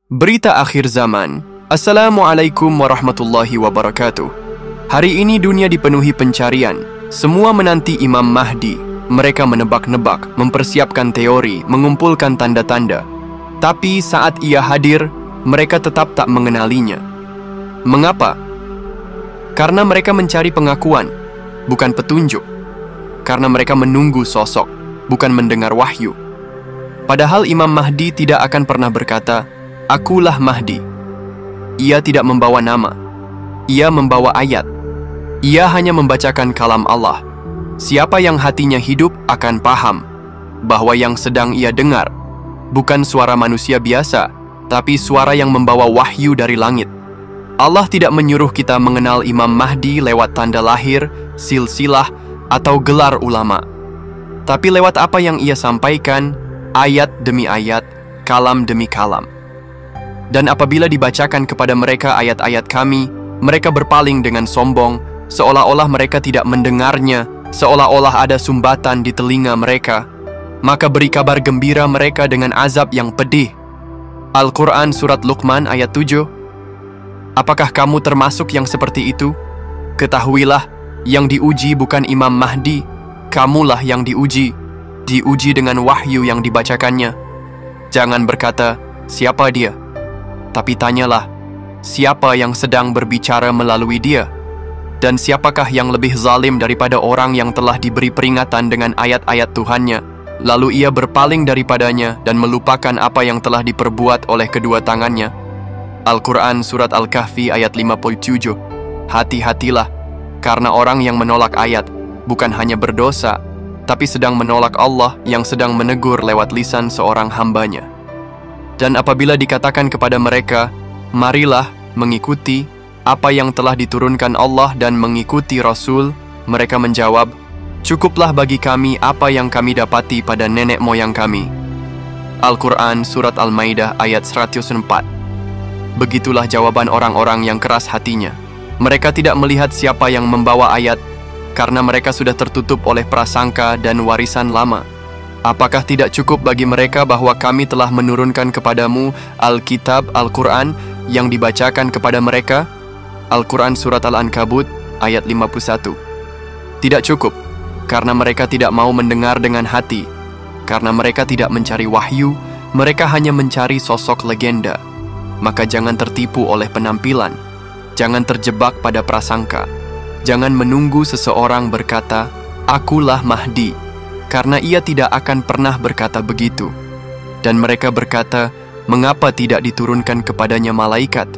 Berita akhir zaman. Assalamualaikum warahmatullahi wabarakatuh. Hari ini dunia dipenuhi pencarian. Semua menanti Imam Mahdi. Mereka menebak-nebak, mempersiapkan teori, mengumpulkan tanda-tanda. Tapi saat ia hadir, mereka tetap tak mengenalinya. Mengapa? Karena mereka mencari pengakuan, bukan petunjuk. Karena mereka menunggu sosok, bukan mendengar wahyu. Padahal Imam Mahdi tidak akan pernah berkata, "Akulah Mahdi." Ia tidak membawa nama. Ia membawa ayat. Ia hanya membacakan kalam Allah. Siapa yang hatinya hidup akan paham bahwa yang sedang ia dengar bukan suara manusia biasa, tapi suara yang membawa wahyu dari langit. Allah tidak menyuruh kita mengenal Imam Mahdi lewat tanda lahir, silsilah, atau gelar ulama. Tapi lewat apa yang ia sampaikan, ayat demi ayat, kalam demi kalam. Dan apabila dibacakan kepada mereka ayat-ayat kami, mereka berpaling dengan sombong, seolah-olah mereka tidak mendengarnya, seolah-olah ada sumbatan di telinga mereka. Maka beri kabar gembira mereka dengan azab yang pedih. Al-Quran Surat Luqman ayat 7. Apakah kamu termasuk yang seperti itu? Ketahuilah, yang diuji bukan Imam Mahdi, kamulah yang diuji dengan wahyu yang dibacakannya. Jangan berkata, siapa dia? Tapi tanyalah, siapa yang sedang berbicara melalui dia? Dan siapakah yang lebih zalim daripada orang yang telah diberi peringatan dengan ayat-ayat Tuhannya, lalu ia berpaling daripadanya dan melupakan apa yang telah diperbuat oleh kedua tangannya? Al-Quran Surat Al-Kahfi ayat 57. Hati-hatilah, karena orang yang menolak ayat bukan hanya berdosa, tapi sedang menolak Allah yang sedang menegur lewat lisan seorang hambanya. Dan apabila dikatakan kepada mereka, marilah mengikuti apa yang telah diturunkan Allah dan mengikuti Rasul, mereka menjawab, cukuplah bagi kami apa yang kami dapati pada nenek moyang kami. Al-Quran Surat Al-Maidah ayat 104. Begitulah jawaban orang-orang yang keras hatinya. Mereka tidak melihat siapa yang membawa ayat, karena mereka sudah tertutup oleh prasangka dan warisan lama. Apakah tidak cukup bagi mereka bahwa kami telah menurunkan kepadamu Alkitab Al-Quran yang dibacakan kepada mereka? Al-Quran Surat Al-Ankabut ayat 51. Tidak cukup, karena mereka tidak mau mendengar dengan hati. Karena mereka tidak mencari wahyu, mereka hanya mencari sosok legenda. Maka jangan tertipu oleh penampilan. Jangan terjebak pada prasangka. Jangan menunggu seseorang berkata, "Akulah Mahdi," karena ia tidak akan pernah berkata begitu. Dan mereka berkata, "Mengapa tidak diturunkan kepadanya malaikat?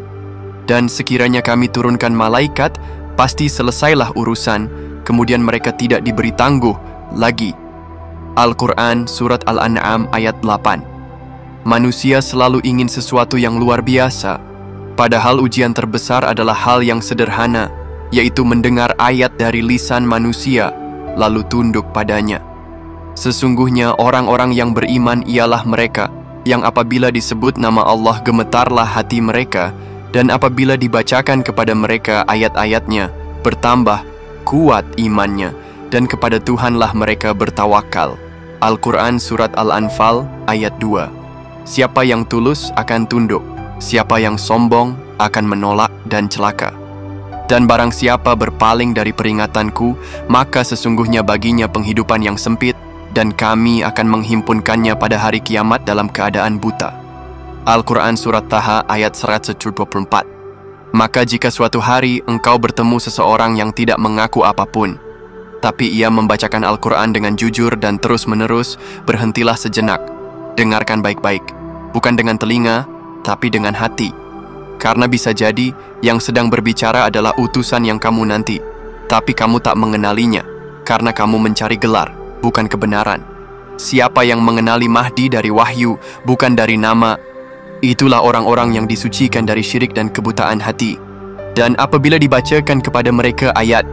Dan sekiranya kami turunkan malaikat, pasti selesailah urusan." Kemudian mereka tidak diberi tangguh lagi. Al-Quran Surat Al-An'am ayat 8. Manusia selalu ingin sesuatu yang luar biasa, padahal ujian terbesar adalah hal yang sederhana, yaitu mendengar ayat dari lisan manusia, lalu tunduk padanya. Sesungguhnya orang-orang yang beriman ialah mereka yang apabila disebut nama Allah gemetarlah hati mereka, dan apabila dibacakan kepada mereka ayat-ayatnya, bertambah kuat imannya, dan kepada Tuhanlah mereka bertawakal. Al-Quran Surat Al-Anfal ayat 2. Siapa yang tulus akan tunduk, siapa yang sombong akan menolak dan celaka. Dan barang siapa berpaling dari peringatanku, maka sesungguhnya baginya penghidupan yang sempit, dan kami akan menghimpunkannya pada hari kiamat dalam keadaan buta. Al-Quran Surat Taha ayat 124. Maka jika suatu hari engkau bertemu seseorang yang tidak mengaku apapun, tapi ia membacakan Al-Quran dengan jujur dan terus-menerus, berhentilah sejenak. Dengarkan baik-baik, bukan dengan telinga, tapi dengan hati. Karena bisa jadi yang sedang berbicara adalah utusan yang kamu nanti, tapi kamu tak mengenalinya, karena kamu mencari gelar, bukan kebenaran. Siapa yang mengenali Mahdi dari wahyu, bukan dari nama, itulah orang-orang yang disucikan dari syirik dan kebutaan hati. Dan apabila dibacakan kepada mereka ayat